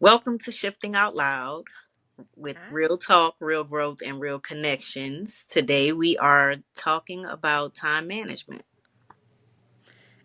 Welcome to Shifting Out Loud with Hi. real talk, real growth, and real connections. Today we are talking about time management.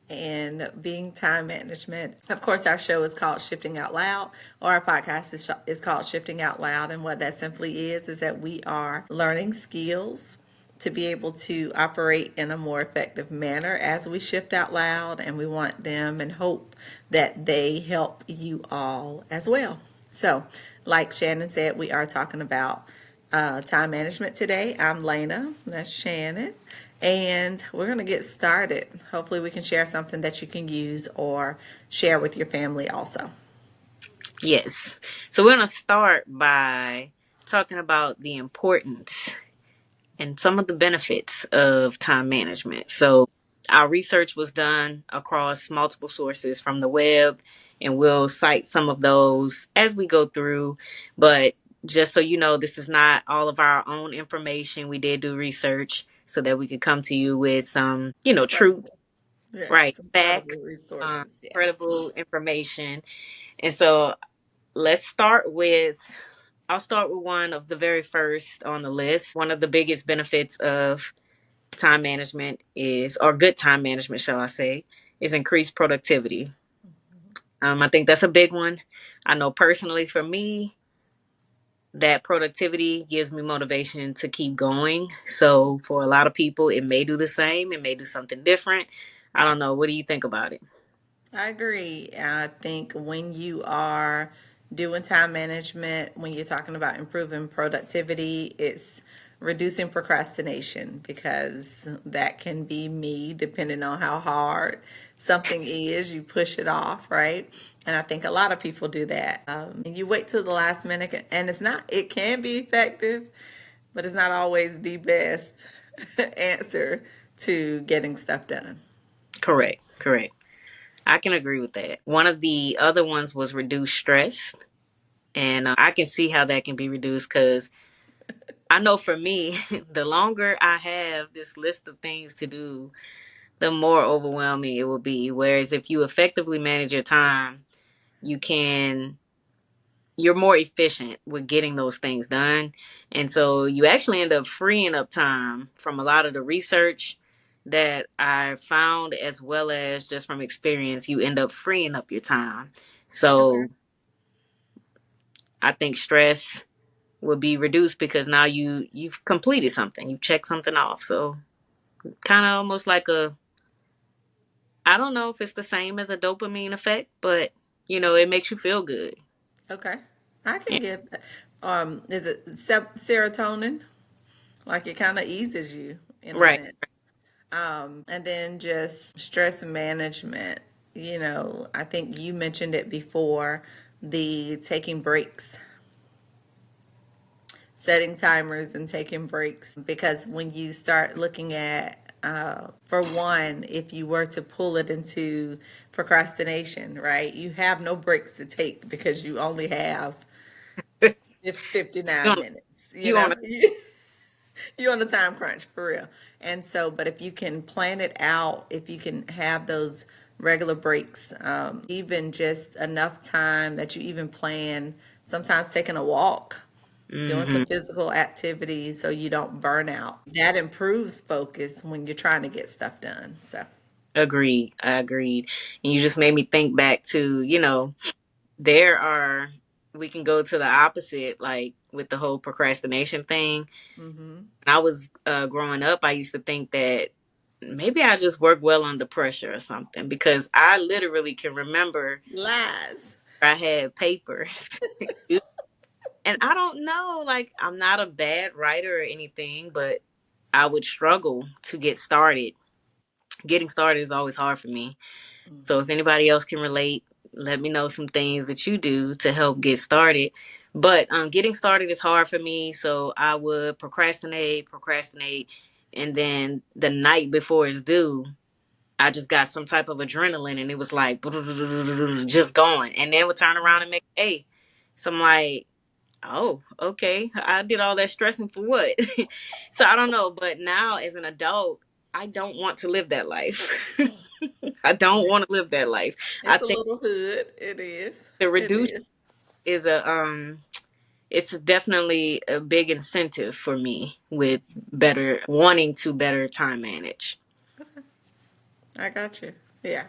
And being time management. Of course, our show is called Shifting Out Loud, or our podcast is called Shifting Out Loud. And what that simply is that we are learning skills to be able to operate in a more effective manner as we shift out loud. And we want them and hope that they help you all as well. So, like Shannon said, we are talking about time management today. I'm Lena, that's Shannon, and we're going to get started. Hopefully, we can share something that you can use or share with your family also. Yes. So we're going to start by talking about the importance and some of the benefits of time management. So our research was done across multiple sources from the web, and we'll cite some of those as we go through. But just so you know, this is not all of our own information. We did do research so that we could come to you with some, truth, Credible. Yeah, right? some Facts, credible resources. Yeah. credible information. And so let's start with I'll start with one of the very first on the list. One of the biggest benefits of time management is, or good time management, shall I say, is increased productivity. I think that's a big one. I know personally for me, that productivity gives me motivation to keep going. So for a lot of people, it may do the same, it may do something different. I don't know. What do you think about it? I agree. I think when you are doing time management, when you're talking about improving productivity, it's reducing procrastination because that can be me depending on how hard something is. You push it off, right? And I think a lot of people do that. You wait till the last minute, and it can be effective, but it's not always the best answer to getting stuff done. Correct, correct. I can agree with that. One of the other ones was reduce stress. And I can see how that can be reduced because I know for me, the longer I have this list of things to do, the more overwhelming it will be. Whereas if you effectively manage your time, you can, you're more efficient with getting those things done. And so you actually end up freeing up time from a lot of the research that I found, as well as just from experience, you end up freeing up your time. Okay. So I think stress will be reduced because now you've completed something, you've checked something off. So kind of almost like a, I don't know if it's the same as a dopamine effect, but it makes you feel good. Okay. I Yeah. can get that. Is it serotonin? Like it kind of eases you in a Right. sense. And then just stress management. I think you mentioned it before, the taking breaks, setting timers and taking breaks. Because when you start looking at, for one, if you were to pull it into procrastination, right, you have no breaks to take because you only have you 59 on minutes, you on a, You're on a time crunch for real. And so, but if you can plan it out, if you can have those regular breaks, even just enough time that you even plan, sometimes taking a walk, doing hmm some physical activity so you don't burn out. That improves focus when you're trying to get stuff done. So, Agreed. I agreed. And you just made me think back to, there are, we can go to the opposite, like with the whole procrastination thing. hmm When I was growing up, I used to think that maybe I just work well under pressure or something because I literally can remember lies. I had papers. And I don't know, like, I'm not a bad writer or anything, but I would struggle to get started. Getting started is always hard for me. So if anybody else can relate, let me know some things that you do to help get started. But getting started is hard for me, so I would procrastinate, and then the night before it's due, I just got some type of adrenaline, and it was like just going, and then would turn around and make A. So I'm like, oh, okay, I did all that stressing for what? So I don't know, but now as an adult, I don't want to live that life. I don't want to live that life. I It's a think little hood. It is. to It reduce is. is a it's definitely a big incentive for me with better wanting to better time manage. I got you. Yeah.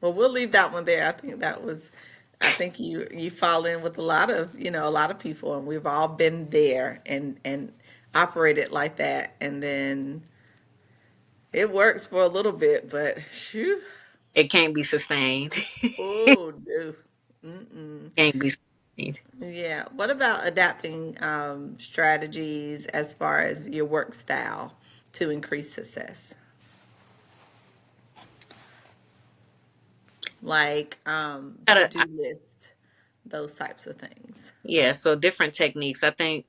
Well, we'll leave that one there. I think you fall in with a lot of, a lot of people, and we've all been there and operated like that, and then it works for a little bit, but shoo, It can't be sustained. oh no. Mm-mm. Can't be sustained. Yeah. What about adapting strategies as far as your work style to increase success? Like Gotta, to-do list, those types of things. yeah, so different techniques. I think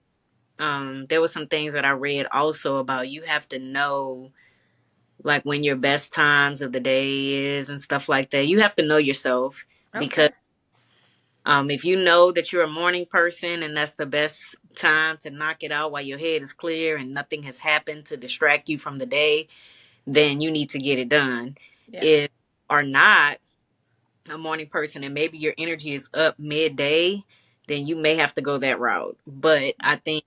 there was some things that I read also about you have to know like when your best times of the day is and stuff like that. You have to know yourself because Okay. if you know that you're a morning person and that's the best time to knock it out while your head is clear and nothing has happened to distract you from the day, then you need to get it done. Yeah. If you are not a morning person and maybe your energy is up midday, then you may have to go that route. But I think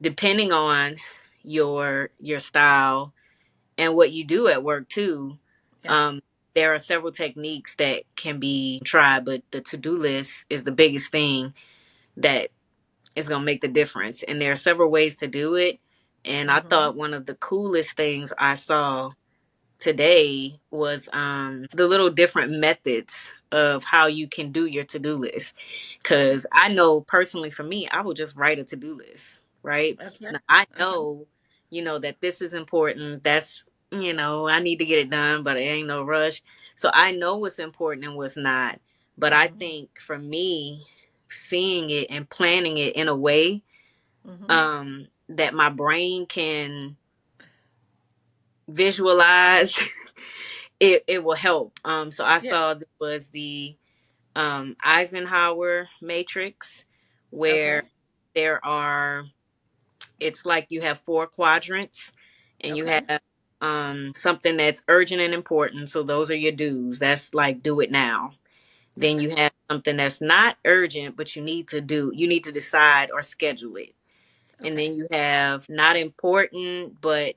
depending on your style and what you do at work too, Yeah. um, there are several techniques that can be tried, but the to-do list is the biggest thing that is going to make the difference. And there are several ways to do it. And I Mm-hmm. thought one of the coolest things I saw today was the little different methods of how you can do your to-do list. Okay. Because I know personally for me, I will just write a to-do list, right? Okay. Now, I Okay. know, that this is important. That's, I need to get it done, but it ain't no rush. So I know what's important and what's not. But I Mm-hmm. think for me, seeing it and planning it in a way Mm-hmm. that my brain can visualize it will help. So I Yeah. saw there was the Eisenhower matrix Okay. where there are it's like you have four quadrants and you Okay. have something that's urgent and important. So those are your do's. That's like do it now. Then Okay. you have something that's not urgent, but you need to decide or schedule it. And Okay. then you have not important, but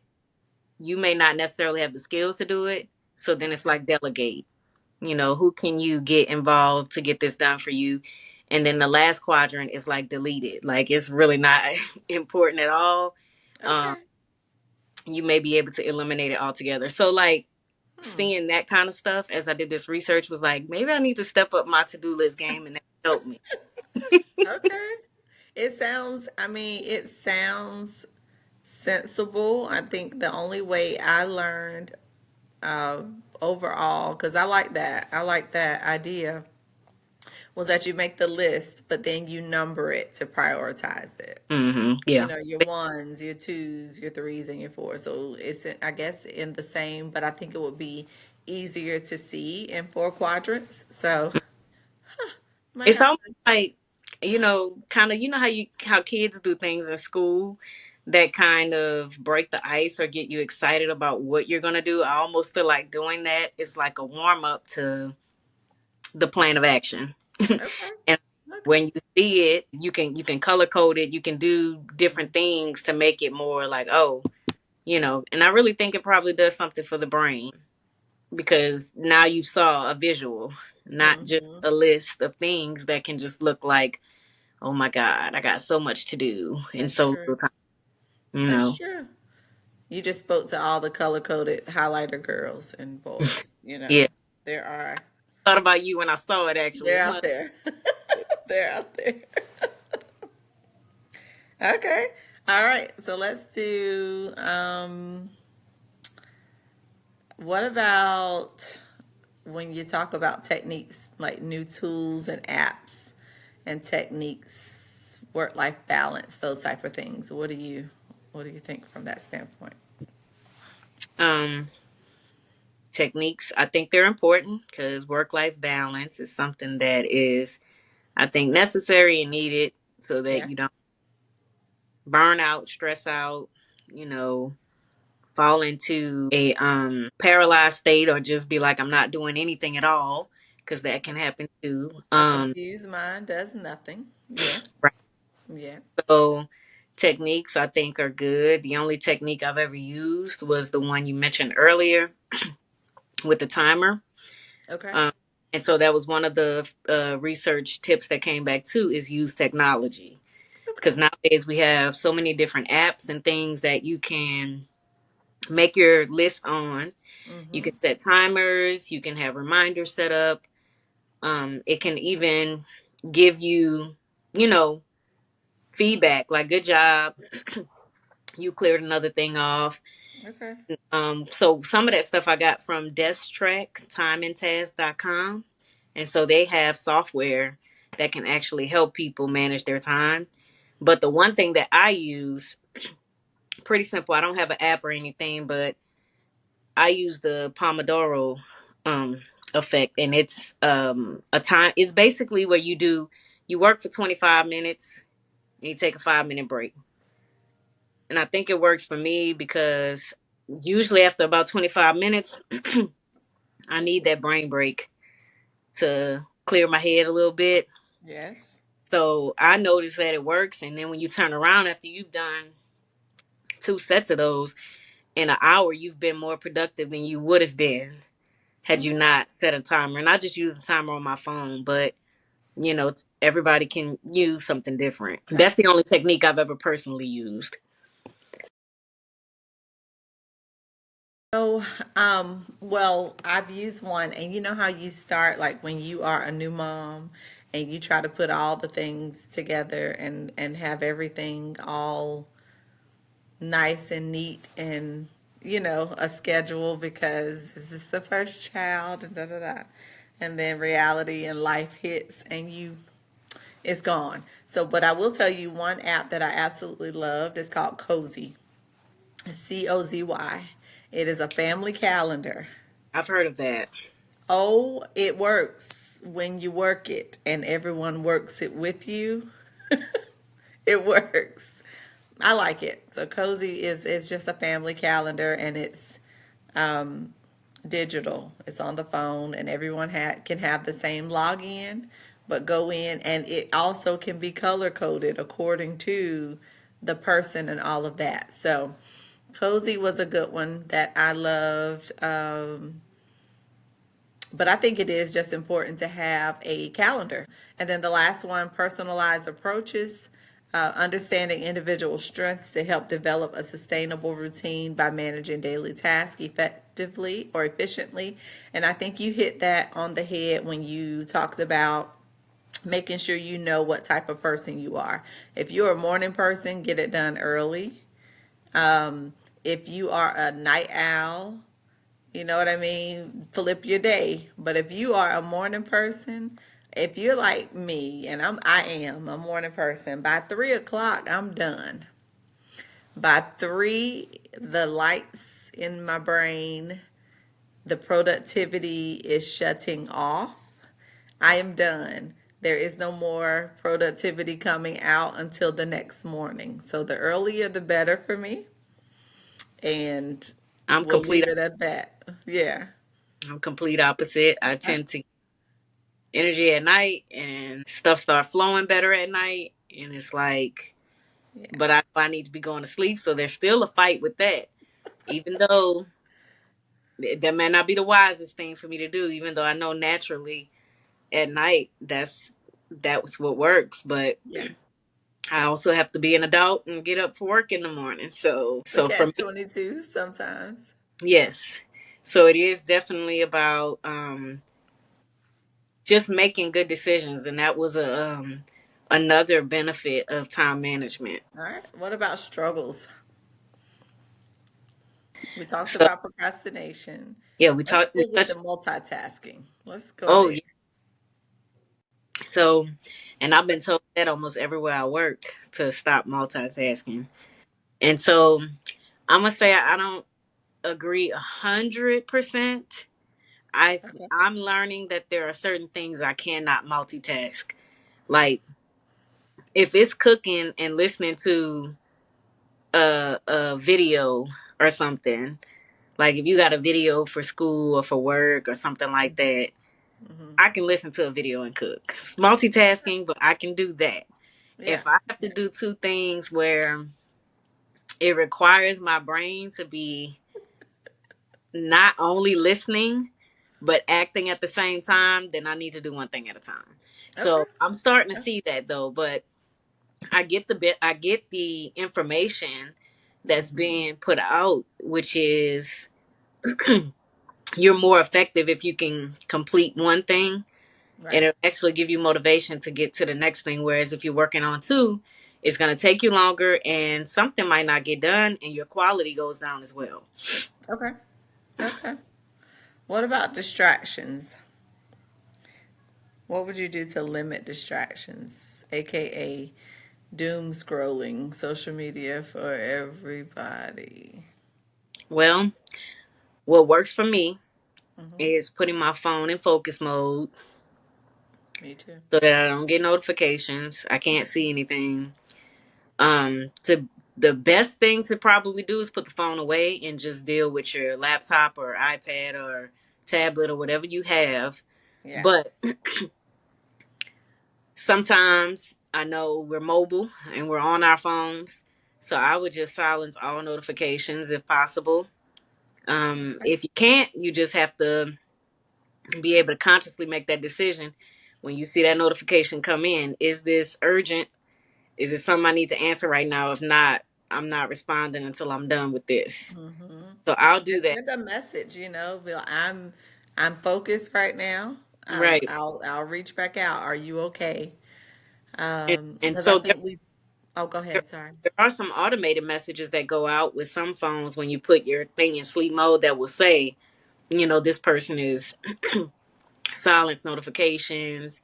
you may not necessarily have the skills to do it. So then it's Okay. like delegate. Who can you get involved to get this done for you? And then the last quadrant is like deleted. Like it's really not important at all. Um, Okay. you may be able to eliminate it altogether. So like Hmm. seeing that kind of stuff as I did this research was like, maybe I need to step up my to-do list game and that helped me. Okay. It sounds sensible. I think the only way I learned uh, overall, because I like that idea, was that you make the list, but then you number it to prioritize it. Yeah. Your ones, your twos, your threes, and your fours. So it's, I guess, in the same, but I think it would be easier to see in four quadrants. So might It's have almost like, kind of, how kids do things in school that kind of break the ice or get you excited about what you're going to do. I almost feel like doing that is like a warm up to the plan of action. to. Okay. And Okay. when you see it, you can color code it, you can do different things to make it more like, oh, and I really think it probably does something for the brain because now you saw a visual, not just Mm-hmm. a list of things that can just look like, oh my God, I got so much to do in That's so true. little time. You That's know, true. You just spoke to all the color coded highlighter girls and boys. yeah. There are, Thought about you when I saw it actually. they're I'm out like, there. They're out there. Okay. All right. So let's do, what about when you talk about techniques like new tools and apps and techniques, work life balance, those type of things? What do you think from that standpoint? um, techniques, I think they're important because work life balance is something that is, I think, necessary and needed so that Yeah. you don't burn out, stress out, you know, fall into a paralyzed state or just be like, I'm not doing anything at all. because that can happen too. A confused mind does nothing. Yeah. Right. Yeah. So techniques I think are good. The only technique I've ever used was the one you mentioned earlier with the timer. Okay. Um, and so that was one of the research tips that came back too, is use technology. Because Okay. nowadays we have so many different apps and things that you can make your list on. You Mm-hmm. can set timers, you can have reminders set up. It can even give you, you know, feedback like, good job, you cleared another thing off. Okay. So some of that stuff I got from DeskTrack, timeandtask.com. And so they have software that can actually help people manage their time. But the one thing that I use, pretty simple, I don't have an app or anything, but I use the Pomodoro um, effect. And it's a time, it's basically where you work for 25 minutes and you take a 5 minute break. And I think it works for me because usually after about 25 minutes, I need that brain break to clear my head a little bit. Yes. So I noticed that it works. And then when you turn around after you've done two sets of those in an hour, you've been more productive than you would have been had you Okay. not set a timer. And I just use the timer on my phone, but everybody can use something different. Okay. That's the only technique I've ever personally used. So, well, I've used one, and you know how you start like when you are a new mom and you try to put all the things together and have everything all nice and neat and a schedule because this is the first child and da da da. And then reality and life hits and it's gone. So, but I will tell you one app that I absolutely loved is called Cozy. Cozy. It is a family calendar. I've heard of that. Oh, it works when you work it and everyone works it with you. It works. I like it. So Cozy is just a family calendar and it's digital. It's on the phone and everyone can have the same login, but go in and it also can be color coded according to the person and all of that. So Cozy was a good one that I loved. But I think it is just important to have a calendar. And then the last one, personalized approaches, understanding individual strengths to help develop a sustainable routine by managing daily tasks effectively or efficiently. And I think you hit that on the head when you talked about making sure you know what type of person you are. If you're a morning person, get it done early. If you are a night owl, you know what I mean? Flip your day. But if you are a morning person, if you're like me, and I am a morning person, by 3 o'clock I'm done. By three, the lights in my brain, the productivity is shutting off. I am done. There is no more productivity coming out until the next morning. So the earlier the better for me. And I'm we'll complete. leave it at that. Yeah. I'm complete opposite. I tend to energy at night and stuff start flowing better at night. And it's like, Yeah. but I need to be going to sleep. So there's still a fight with that. Even though that may not be the wisest thing for me to do, even though I know naturally at night that's what works. But Yeah. I also have to be an adult and get up for work in the morning. It's a So for catch me, 22 sometimes. yes. So it is definitely about just making good decisions, and that was a another benefit of time management. All right. What about struggles? We talked So about procrastination. yeah, Let's deal we with the touched. multitasking. Let's go Oh there. yeah. So, and I've been told that almost everywhere I work to stop multitasking. And so I'm gonna say I don't agree 100%. Okay. I'm learning that there are certain things I cannot multitask. Like if it's cooking and listening to a video or something. Like if you got a video for school or for work or something like that, I can listen to a video and cook. It's multitasking, but I can do that. Yeah. If I have to do two things where it requires my brain to be not only listening but acting at the same time, then I need to do one thing at a time. Okay. So I'm starting to see that though, but I get the information that's being put out, which is you're more effective if you can complete one thing, and Right. it'll actually give you motivation to get to the next thing. Whereas if you're working on two, it's going to take you longer and something might not get done and your quality goes down as well. Okay. Okay. What about distractions? What would you do to limit distractions, aka doom scrolling social media for everybody? Well, what works for me Hmm. is putting my phone in focus mode Me too. so that I don't get notifications. I can't see anything. To the best thing to probably do is put the phone away and just deal with your laptop or iPad or tablet or whatever you have. Yeah. But sometimes I know we're mobile and we're on our phones, so I would just silence all notifications if possible. Okay. If you can't, you just have to be able to consciously make that decision when you see that notification come in. Is this urgent? Is it something I need to answer right now? If not, I'm not responding until I'm done with this. Hmm. So I'll do Just that. send a message. Well, I'm focused right now. Right. I'll reach back out. Are you okay? And Because I so think we. Oh, go there, ahead. Sorry. there are some automated messages that go out with some phones when you put your thing in sleep mode that will say, this person is silence notifications,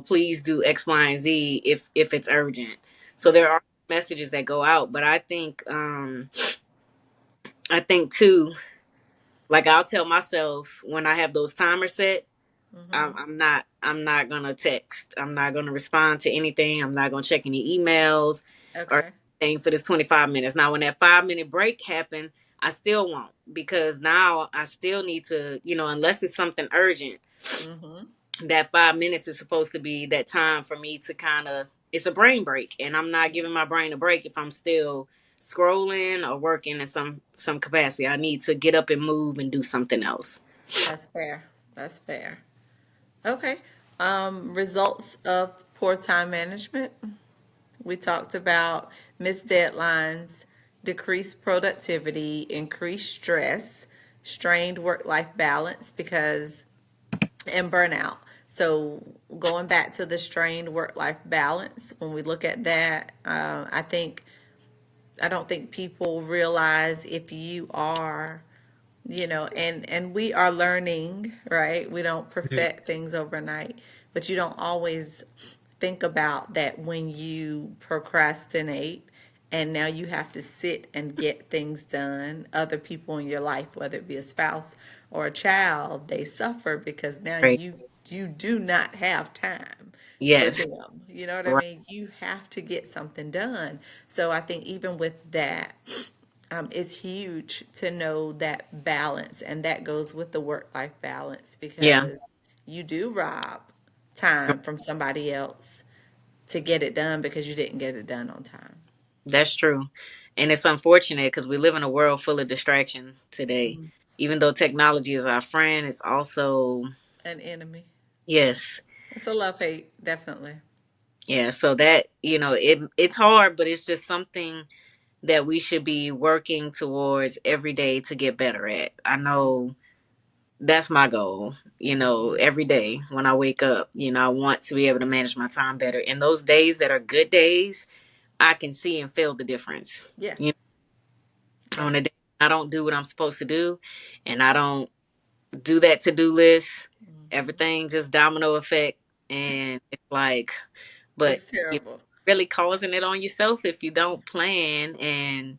please do X, Y, and Z if it's urgent. So Yeah. there are messages that go out, but I think too, like I'll tell myself when I have those timers set, Hmm. I'm not gonna text. I'm not gonna respond to anything. I'm not gonna check any emails or Okay. anything for this 25 minutes. Now when that 5 minute break happened, I still won't because now I still need to, unless it's something urgent, Hmm. that 5 minutes is supposed to be that time for me to kind of, it's a brain break, and I'm not giving my brain a break if I'm still scrolling or working in some capacity. I need to get up and move and do something else. That's fair. That's fair. Okay. Results of poor time management. We talked about missed deadlines, decreased productivity, increased stress, strained work life balance and burnout. So, going back to the strained work life balance, when we look at that, I don't think people realize if you are, and we are learning, right? We don't Mhm. perfect things overnight, but you don't always think about that when you procrastinate and now you have to sit and get things done. Other people in your life, whether it be a spouse or a child, they suffer because now Right. you do not have time for Yes. them. You know what I Right. mean? You have to get something done. So I think even with that, it's huge to know that balance, and that goes with the work life balance Yeah. because you do rob time from somebody else to get it done because you didn't get it done on time. That's true. And it's unfortunate because we live in a world full of distraction today. Even though technology is our friend, it's also, An enemy. yes. It's a love hate, definitely. Yeah. So that, it's hard, but it's just something that we should be working towards every day to get better at. I know that's my goal, every day when I wake up, I want to be able to manage my time better. And those days that are good days, I can see and feel the difference. Yeah. On Yeah. a day I don't do what I'm supposed to do and I don't do that to-do list, everything just domino effect, and it's like, but It's you're terrible. really causing it on yourself if you don't plan and,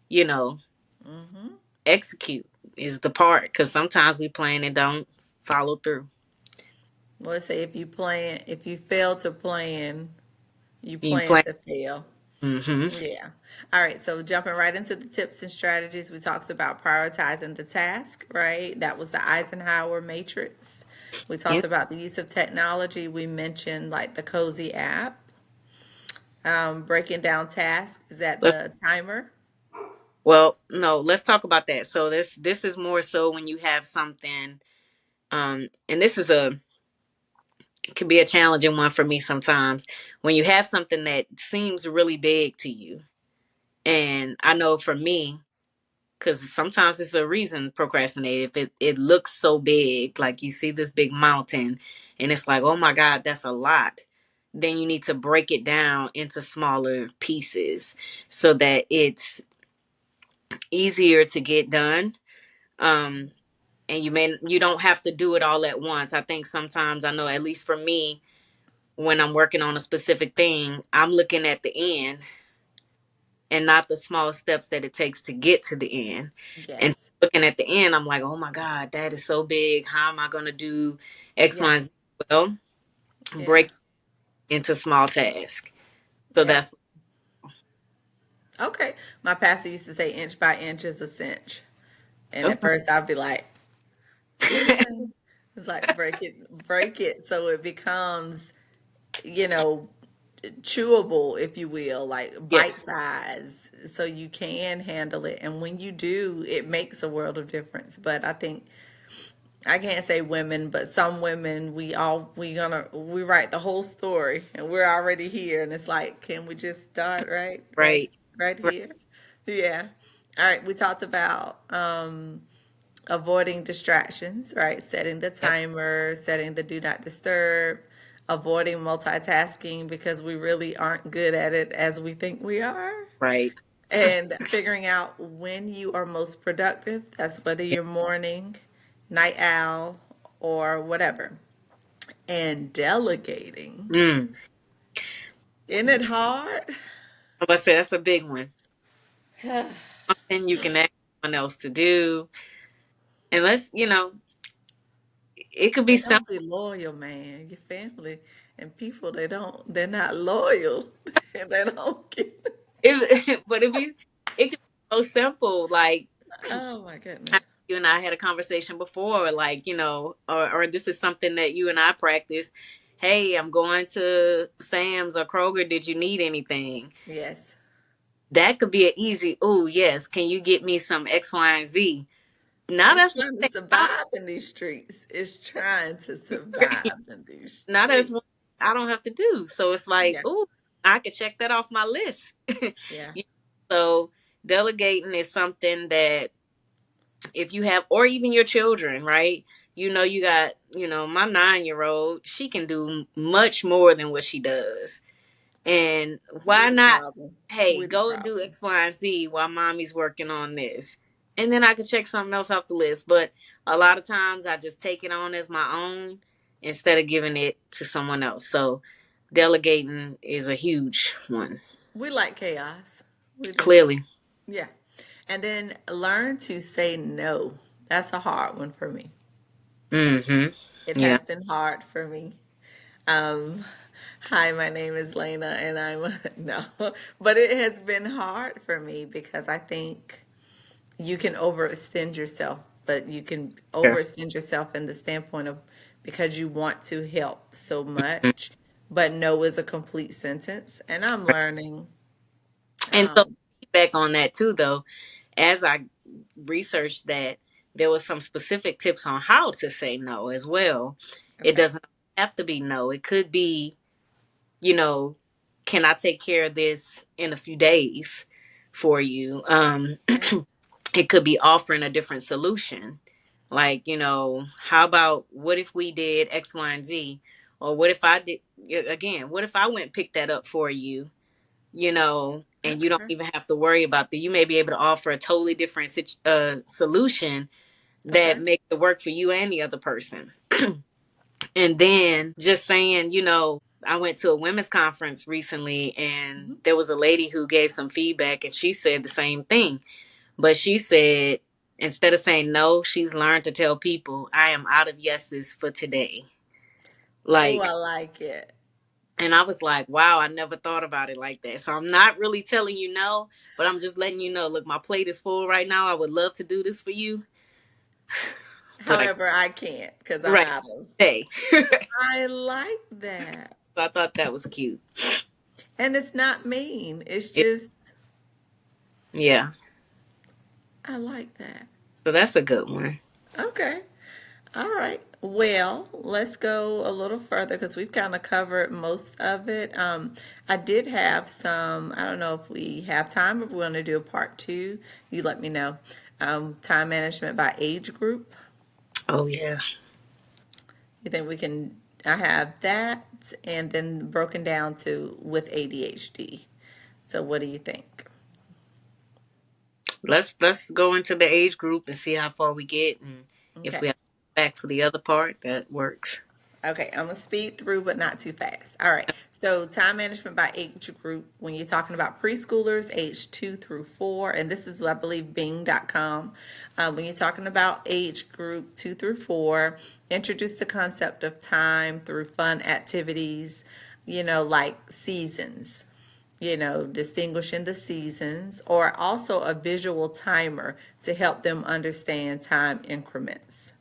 you know, Hmm. execute is the part because sometimes we plan and don't follow through. Let's say if you fail to plan, you You plan plan, to fail. Mm-hmm. Yeah. All right. So jumping right into the tips and strategies, we talked about prioritizing the task, right? That was the Eisenhower matrix. We talked Yep. about the use of technology. We mentioned like the Cozy app, breaking down tasks. Is that Let's the timer? well, no, let's talk about that. So this is more so when you have something, and this is a can be a challenging one for me sometimes when you have something that seems really big to you. And I know for me, because sometimes it's a reason procrastinate. If it looks so big, like you see this big mountain, and it's like, oh my God, that's a lot. Then you need to break it down into smaller pieces so that it's easier to get done. Um, and you don't have to do it all at once. I think sometimes I know, at least for me, when I'm working on a specific thing, I'm looking at the end and not the small steps that it takes to get to the end. And Yes. looking at the end, I'm like, oh my God, that is so big. How am I going to do X, Yeah. Y, and Z? Well, Yeah. break into small tasks. So Yeah. that's Okay. My pastor used to say inch by inch is a cinch. And at okay. first I'd be like, what is that? It's like break it so it becomes, you know, chewable, if you will, like bite Yes, size, so you can handle it. And when you do, it makes a world of difference. But I think I can't say women, but some women, we write the whole story, and we're already here, and it's like, can we just start right. right Right. here? Yeah. All right. We talked about avoiding distractions, right? Setting the Yep. timer, setting the do not disturb, avoiding multitasking because we really aren't good at it as we think we are, Right. and figuring out when you are most productive. That's whether Yep. you're morning, night owl, or whatever. And delegating. Mm. Isn't it hard? Like I said, that's a big one. Something you can ask someone else to do. And it could be They simple. don't be loyal, man. Your family and people, they're not loyal. They don't get. But it could be so simple. Like Oh my I- goodness. you and I had a conversation before, like, or this is something that you and I practice. Hey, I'm going to Sam's or Kroger. Did you need anything? Yes. That could be an easy, oh, yes. Can you get me some X, Y, and Z? Now It's that's one trying to thing I survive in these streets. It's trying to don't, survive in these now that's streets. one I don't have to do. So it's like, Yeah. oh, I could check that off my list. Yeah. You So delegating is something that if you have, or even your children, right? You got, my 9-year old, she can do much more than what she does. And We why the not, problem. hey, We the go do problem. X, Y, and Z while mommy's working on this. And then I can check something else off the list. But a lot of times I just take it on as my own instead of giving it to someone else. So delegating is a huge one, We like chaos. We do. clearly. Yeah. And then learn to say no. That's a hard one for me. Mm-hmm. It Yeah. has been hard for me. Um, Hi, my name is Lena, and I'm no, but it has been hard for me because I think you can overextend yourself, but you can Yeah. overextend yourself in the standpoint of because you want to help so much, but no is a complete sentence. And I'm learning. And so Um, feedback on that too, though, as I researched that, there was some specific tips on how to say no as well. It okay. doesn't have to be no. It could be, you know, can I take care of this in a few days for you? Okay. It could be offering a different solution. Like, how about what if we did X, Y, and Z? Or what if I did, again, what if I went pick that up for you? And you don't Okay. even have to worry about that. You may be able to offer a totally different solution that Okay. makes it work for you and the other person. And then just saying, I went to a women's conference recently and Mhm. there was a lady who gave some feedback and she said the same thing. But she said, instead of saying no, she's learned to tell people, I am out of yeses for today. Oh, I Like, like it. And I was like, wow, I never thought about it like that. So I'm not really telling you no, but I'm just letting you know, look, my plate is full right now. I would love to do this for you, but I However, I can't because I'm right out of. day. I like that. So I thought that was cute. And it's not mean. It's Yeah. just, Yeah. I like that. So that's a good one. Okay. All right. Well, let's go a little further because we've kind of covered most of it. I did have some, I don't know if we have time, if we want to do a part two, you let me know. Time management by age group. Oh yeah. You think we can, I have that and then broken down to with ADHD. So what do you think? Let's go into the age group and see how far we get, and if Okay. we have to go back for the other part, that works. Okay, I'm gonna speed through, but not too fast. All right. So, time management by age group. When you're talking about preschoolers, age 2 through 4, and this is, I believe, Bing.com. When you're talking about age group 2 through 4, introduce the concept of time through fun activities. Like seasons. Distinguishing the seasons, or also a visual timer to help them understand time increments.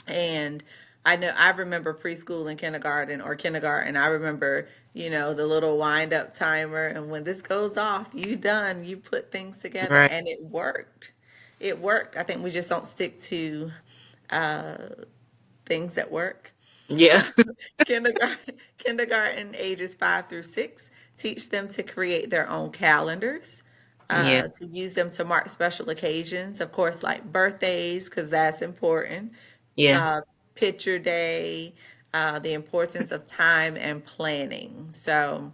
And I know I remember preschool and kindergarten or kindergarten. I remember, the little wind up timer. And when this goes off, you done, you put things together Right. and it worked. It worked. I think we just don't stick to things that work. So Yeah. kindergarten ages 5 through 6, teach them to create their own calendars, Yeah. to use them to mark special occasions, of course, like birthdays, because that's important, Yeah. uh, picture day, the importance of time and planning. So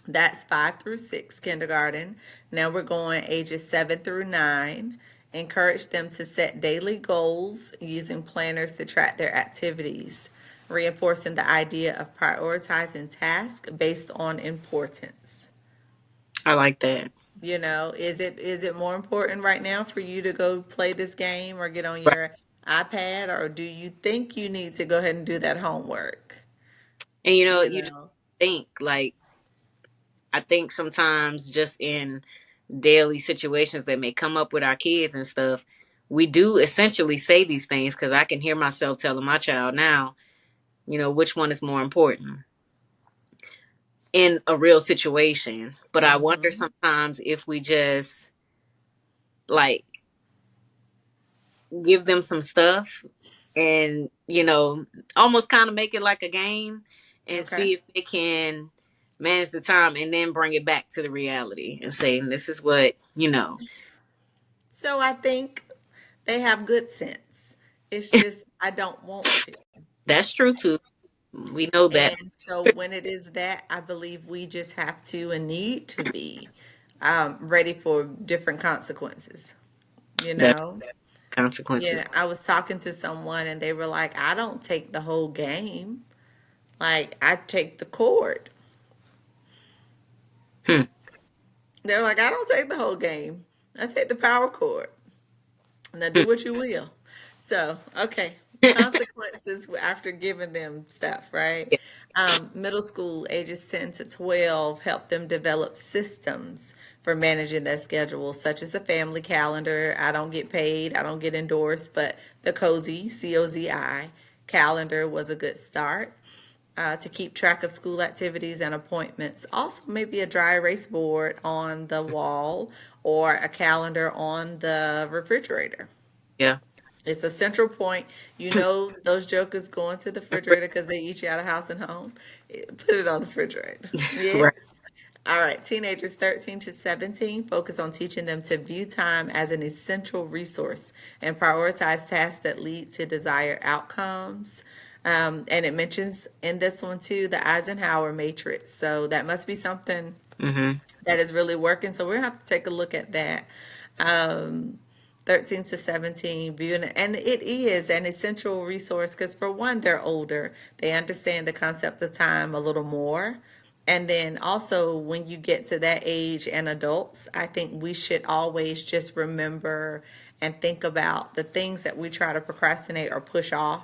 that's 5 through 6 kindergarten. Now we're going ages 7 through 9. Encourage them to set daily goals using planners to track their activities, reinforcing the idea of prioritizing tasks based on importance. I like that. Is it more important right now for you to go play this game or get on Right. your iPad, or do you think you need to go ahead and do that homework? And You you just know. think like I think sometimes just in daily situations that may come up with our kids and stuff, we do essentially say these things because I can hear myself telling my child now, which one is more important in a real situation. But I wonder Hmm. sometimes if we just like give them some stuff and, almost kind of make it like a game and Okay. see if they can manage the time and then bring it back to the reality and say, this is what. So I think they have good sense. It's just I don't want to. That's true too. We know that. And so when it is that, I believe we just have to and need to be ready for different consequences. You That know? consequences. Yeah, I was talking to someone and they were like, I don't take the whole game. Like, I take the cord. Hmm. They're like, I don't take the whole game. I take the power cord. Now Hmm. do what you will. So, okay. Consequences after giving them stuff, right? Yeah. Middle school, ages 10 to 12, help them develop systems for managing their schedule, such as the family calendar. I don't get paid, I don't get endorsed, but the COZI, COZI calendar was a good start. To keep track of school activities and appointments. Also, maybe a dry erase board on the wall or a calendar on the refrigerator. Yeah. It's a central point. Those jokers going to the refrigerator because they eat you out of house and home. Put it on the refrigerator. Right. Yes. All right. Teenagers 13 to 17, focus on teaching them to view time as an essential resource and prioritize tasks that lead to desired outcomes. And it mentions in this one too the Eisenhower matrix. So that must be something Hmm. that is really working. So we're gonna have to take a look at that. Um, 13 to 17 viewing it, and it is an essential resource because for one, they're older, they understand the concept of time a little more. And then also when you get to that age and adults, I think we should always just remember and think about the things that we try to procrastinate or push off.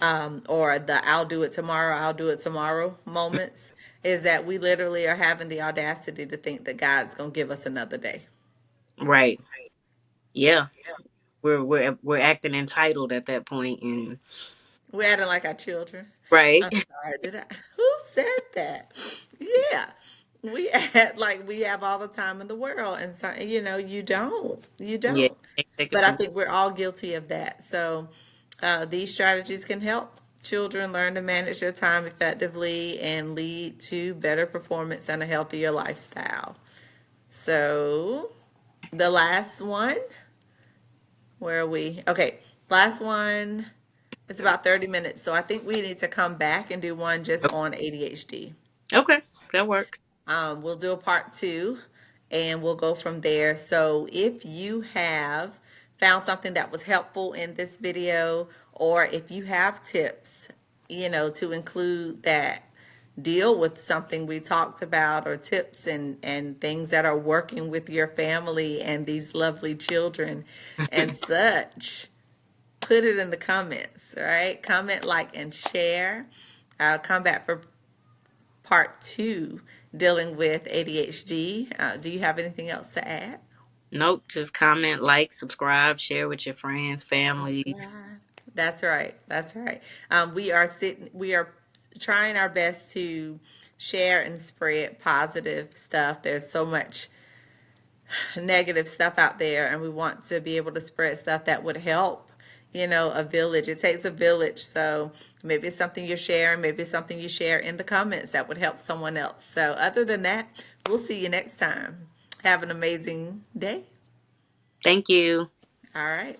or the I'll do it tomorrow moments, is that we literally are having the audacity to think that God's going to give us another day. Right. Yeah. We're acting entitled at that point, and We're acting like our children. right. I'm sorry, did I? Who said that? Yeah. We act like we have all the time in the world, and so, you don't. You Yeah. don't. Can't take it But I for think we're all guilty of that. So these strategies can help children learn to manage their time effectively and lead to better performance and a healthier lifestyle. So the last one, where are we? Okay, last one. It's about 30 minutes. So I think we need to come back and do one just on ADHD. okay. That works. We'll do a part two and we'll go from there. So if you have found something that was helpful in this video, or if you have tips, to include that deal with something we talked about, or tips and things that are working with your family and these lovely children and such, put it in the comments, all right? Comment, like, and share. I'll come back for part two dealing with ADHD. Do you have anything else to add? Nope. Just comment, like, subscribe, share with your friends, families. Subscribe. That's right. That's right. We are trying our best to share and spread positive stuff. There's so much negative stuff out there, and we want to be able to spread stuff that would help. A village. It takes a village. So maybe it's something you're sharing, maybe it's something you share in the comments that would help someone else. So other than that, we'll see you next time. Have an amazing day. Thank you. All right.